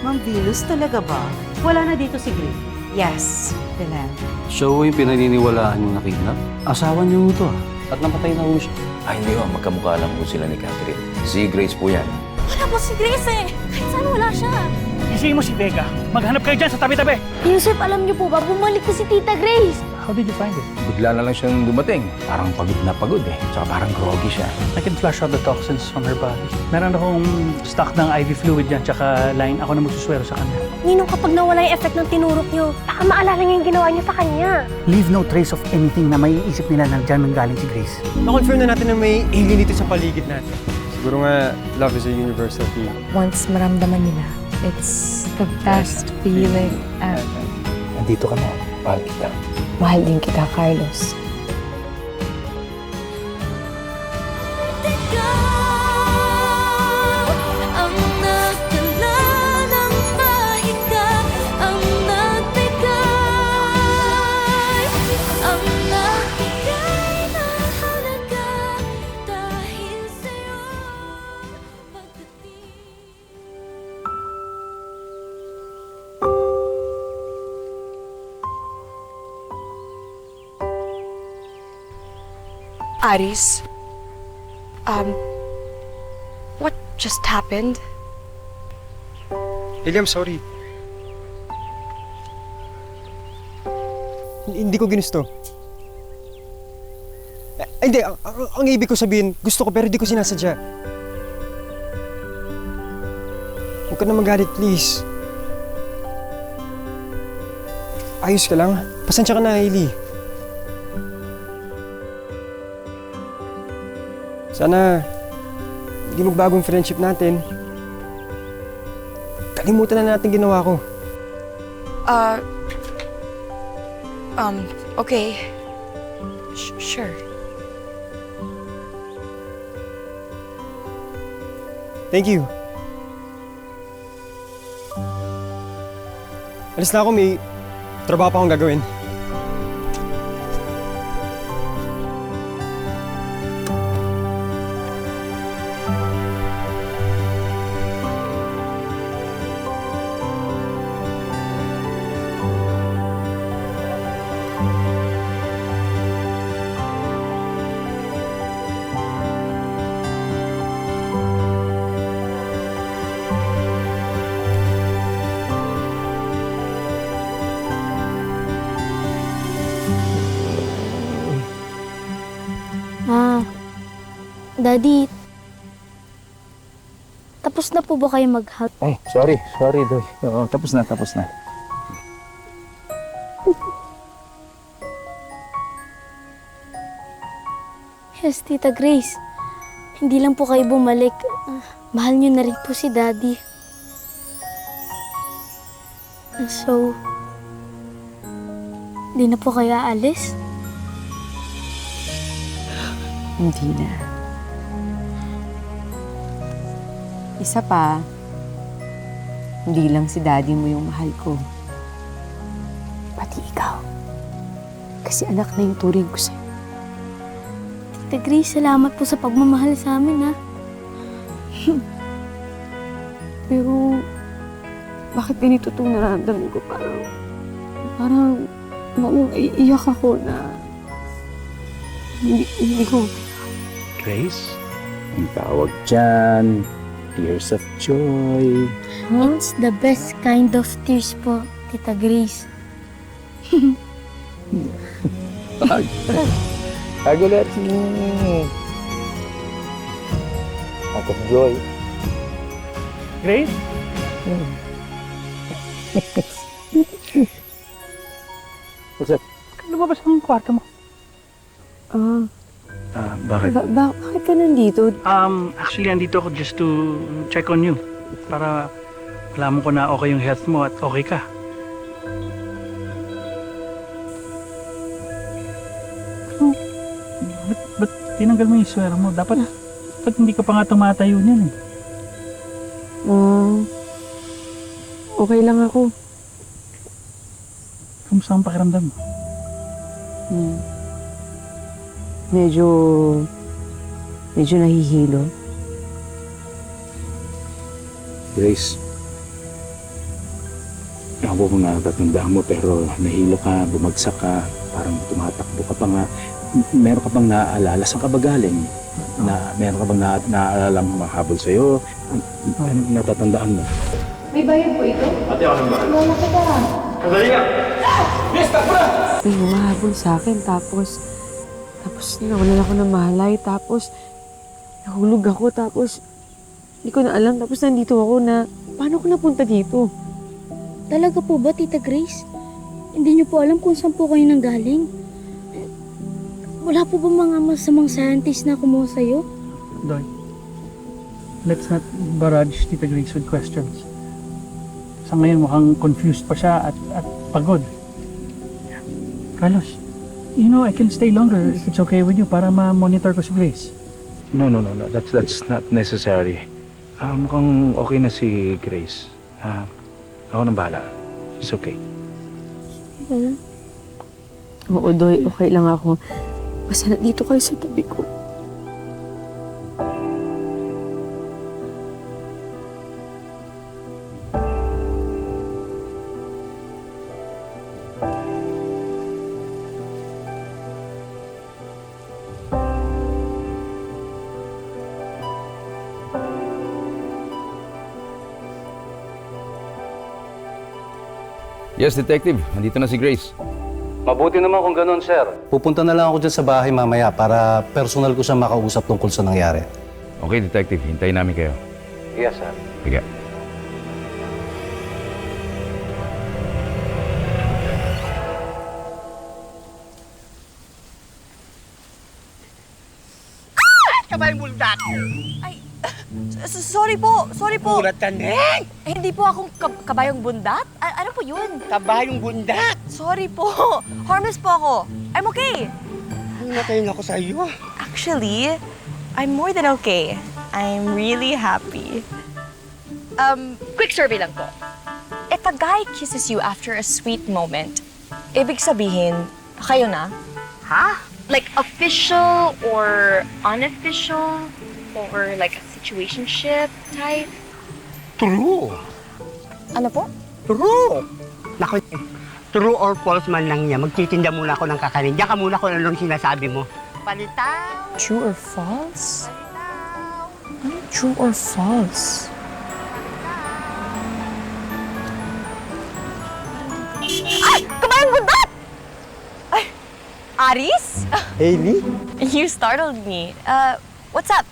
Ma'am Venus, talaga ba? Wala na dito si Green. Yes, Belen. Siya ho yung pinaniniwalaan yung nakidnap. Asawa niyo ho to At napatay na ho siya. Ay, hindi ho. Magkamukha lang po sila ni Catherine. Si Grace po yan. Wala po si Grace eh. Kahit saan wala siya. Isingin mo si Vega. Maghanap kayo dyan sa tabi-tabi. Yusef, alam niyo po ba, bumalik na si Tita Grace. How did you find it? Bigla na lang siyang dumating. Parang pagod na pagod eh. Tsaka parang groggy siya. I can flush out the toxins from her body. Meron akong stock ng IV fluid dyan, tsaka line. Ako na magsuswero sa kanya. Ninong, kapag nawala yung effect ng tinurok niyo, baka maalala niya yung ginawa niyo sa kanya. Leave no trace of anything na may iisip nila na dyan nanggaling si Grace. Na-confirm na natin na may alien dito sa paligid natin. Siguro nga, love is a universal feeling. Once maramdaman nila, it's the best feeling ever. Nandito ka na. Mahal kita. Mahal din kita, Carlos. Ang nagdala ng mahika, ang nagbigay, ang nagbigay na halaga dahil sa'yo pagdating. Aris, what just happened? Ellie, I'm sorry. Hindi ko ginusto. Hindi, ang ibig ko sabihin, gusto ko pero hindi ko sinasadya. Huwag ka na magalit, please. Ayos ka lang. Pasensya ka na, Ellie. Sana, hindi magbagong friendship natin. Kalimutan na natin ginawa ko. Okay. Sure. Thank you. Alis na ako, may trabaho pa akong gagawin. Daddy, tapos na po ba kayo mag-hug? Ay, sorry. Sorry, Doy. Oo, tapos na. Yes, Tita Grace. Hindi lang po kayo bumalik. Mahal niyo na rin po si Daddy. So, di na po kayo aalis? Hindi na. Isa pa, hindi lang si daddy mo yung mahal ko. Pati ikaw. Kasi anak na yung turing ko sa'yo. Tita Grace, salamat po sa pagmamahal sa amin, ha? Pero, bakit ganito itong nararamdaman ko? Parang maiiyak ako na hindi ko. Grace? Ang tawag dyan, tears of joy. It's the best kind of tears po, Tita Grace. Agulat. Out of joy. Grace? What's up? Lumabas ang kwarto mo. Bakit? Bakit ka nandito? Actually, andito ako just to check on you. Para alam ko na okay yung health mo at okay ka. So, ba't tinanggal mo yung swero mo? Dapat hindi ka pa nga tumatayo niyan eh. Okay lang ako. Kamusta ang pakiramdam mo? Medyo nahihilo. Grace, Ako kung natatandaan mo, pero nahilo ka, bumagsak ka, parang tumatakbo ka pa nga. Meron ka bang naaalala? Saan ka ba galing? Meron ka bang naaalala mahabol sa'yo? Ano natatandaan mo? May bayad po ito? Ate, ako nang bahal. Wala ka ba? Sandali nga! May humahabol sa akin, tapos nawalan ako ng malay, tapos nahulog ako, tapos hindi ko na alam, tapos nandito ako na, paano ko napunta dito? Talaga po ba, Tita Grace? Hindi niyo po alam kung saan po kayo nanggaling? Wala po ba mga masamang scientist na kumuha sa'yo? Doy, let's not barrage Tita Grace with questions. Sa ngayon mukhang confused pa siya at pagod. Carlos, you know, I can stay longer if it's okay with you para ma-monitor ko si Grace. No. That's not necessary. Mukhang okay na si Grace. Ako nang bahala. It's okay. Oo, Doy, okay lang ako. Basta nandito kayo sa tabi ko. Yes, Detective. Nandito na si Grace. Mabuti naman kung ganun, sir. Pupunta na lang ako dyan sa bahay mamaya para personal ko siya makausap tungkol sa nangyari. Okay, Detective. Hintayin namin kayo. Yes, sir. Sige. Sorry po, sorry po. Ulat ka, Neng! Hindi po akong kabayong bundat. Ano po yun? Kabayong bundat! Sorry po. Harmless po ako. I'm okay. Natayin ako sa iyo. Actually, I'm more than okay. I'm really happy. Quick survey lang po. If a guy kisses you after a sweet moment, ibig sabihin, kayo na? Ha? Like official or unofficial? Or like a situationship type? True. Ano po? True. Naku, true or false man lang niya. Magtitinda muna ako ng kakanin. Diyan ka muna kung anong sinasabi mo. Palitaw. True or false? True or false? Ay! Kabayang bundat! Ay! Aris? Hailey? You startled me. What's up?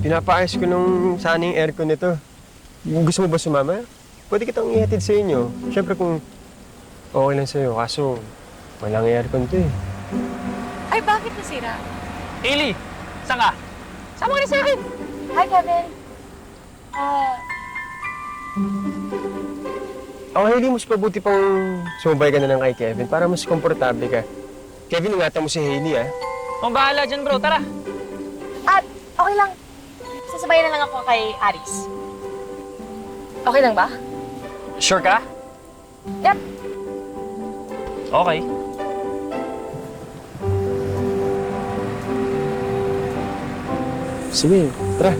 Pinapaayos ko nung sana yung aircon nito. Gusto mo ba sumama? Pwede kitang ihatid sa inyo. Siyempre kung okay lang sa'yo, kaso walang aircon to eh. Ay, bakit nasira? Hailey, saan ka? Sama ka na sa akin. Hi, Kevin. Hailey, mas mabuti pang sumabay ka na lang kay Kevin para mas komportable ka. Kevin, ingatan mo si Hailey, ah. Kung bahala dyan, bro. Tara. At, okay lang. Sasabayan na lang ako kay Aris. Okay lang ba? Sure ka? Yep. Okay. Sige, tara.